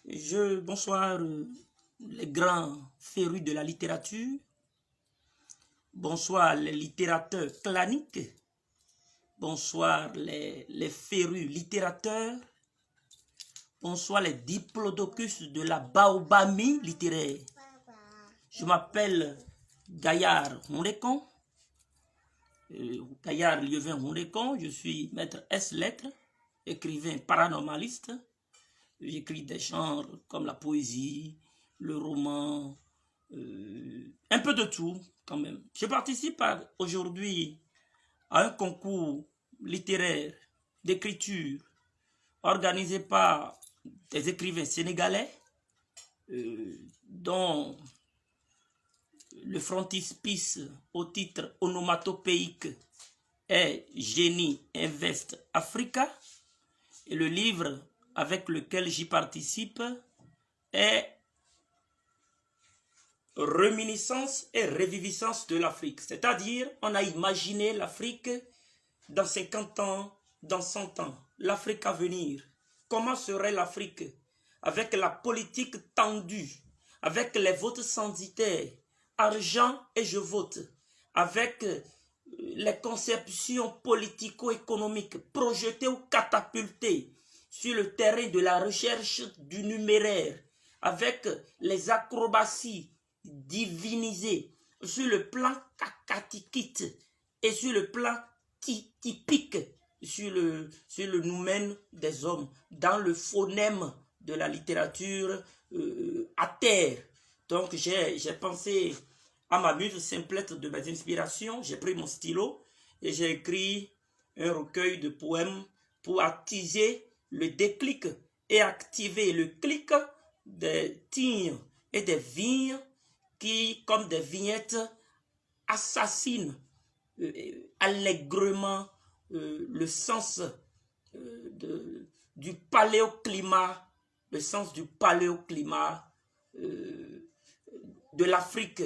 Bonsoir les grands férus de la littérature, bonsoir les littérateurs claniques, bonsoir les férus littérateurs, bonsoir les diplodocus de la baobamie littéraire. Je m'appelle Gaillard Hondekom, Gaillard Lieuvain Hondekom, je suis maître S-lettres, écrivain paranormaliste. J'écris des genres comme la poésie, le roman, un peu de tout quand même. Je participe aujourd'hui à un concours littéraire d'écriture organisé par des écrivains sénégalais dont le frontispice au titre onomatopéique est Génie Invest Africa et le livre avec lequel j'y participe est Réminiscence et reviviscence de l'Afrique. C'est-à-dire, on a imaginé l'Afrique dans 50 ans, dans 100 ans. L'Afrique à venir. Comment serait l'Afrique avec la politique tendue, avec les votes censitaires, argent et je vote, avec les conceptions politico-économiques projetées ou catapultées sur le terrain de la recherche du numéraire, avec les acrobaties divinisées sur le plan cacatikite et sur le plan typique sur le noumen des hommes, dans le phonème de la littérature à terre. Donc j'ai pensé à ma muse simplette de mes inspirations, j'ai pris mon stylo et j'ai écrit un recueil de poèmes pour attiser le déclic et activer le clic des tignes et des vignes qui, comme des vignettes, assassinent allègrement le sens du paléoclimat, le sens du paléoclimat de l'Afrique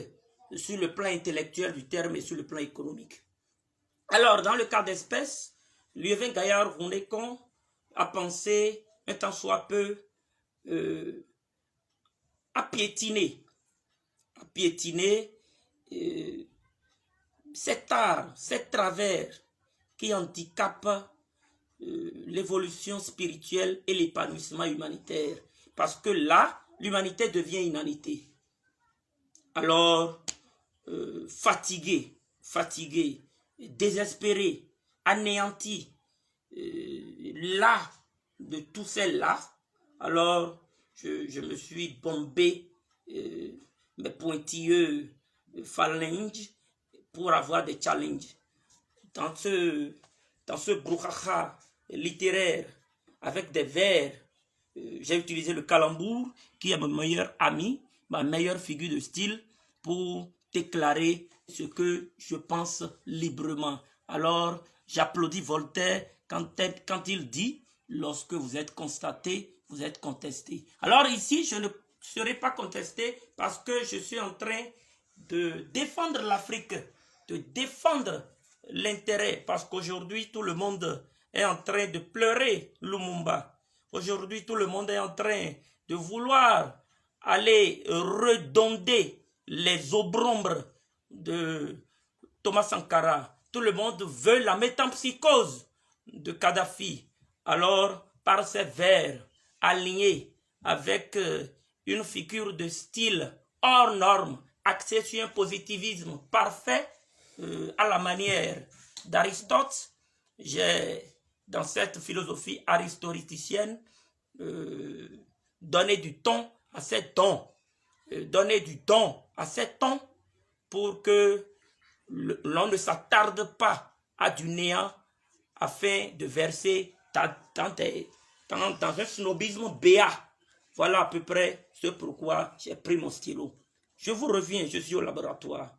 sur le plan intellectuel du terme et sur le plan économique. Alors, dans le cas d'espèce, Lieuvain Gaillard Hondekom a pensé, un tant soit peu, à piétiner cet art, cet travers qui handicape l'évolution spirituelle et l'épanouissement humanitaire. Parce que là, l'humanité devient inanité. Alors, fatigué, désespéré, anéanti, là, de tous ces-là, alors je me suis bombé mes pointilleux phalanges pour avoir des challenges. Dans ce brouhaha littéraire, avec des vers, j'ai utilisé le calembour, qui est mon meilleur ami, ma meilleure figure de style, pour déclarer ce que je pense librement. Alors, j'applaudis Voltaire quand il dit « Lorsque vous êtes constaté, vous êtes contesté ». Alors ici, je ne serai pas contesté parce que je suis en train de défendre l'Afrique, de défendre l'intérêt, parce qu'aujourd'hui, tout le monde est en train de pleurer Lumumba. Aujourd'hui, tout le monde est en train de vouloir aller redonder les obrombres de Thomas Sankara. Tout le monde veut la métempsychose de Kadhafi. Alors, par ces vers alignés avec une figure de style hors norme, axée sur un positivisme parfait, à la manière d'Aristote, j'ai, dans cette philosophie aristotélicienne, donné du ton à ces tons, pour que l'on ne s'attarde pas à du néant afin de verser dans un snobisme béat. Voilà à peu près ce pourquoi j'ai pris mon stylo. Je vous reviens, je suis au laboratoire.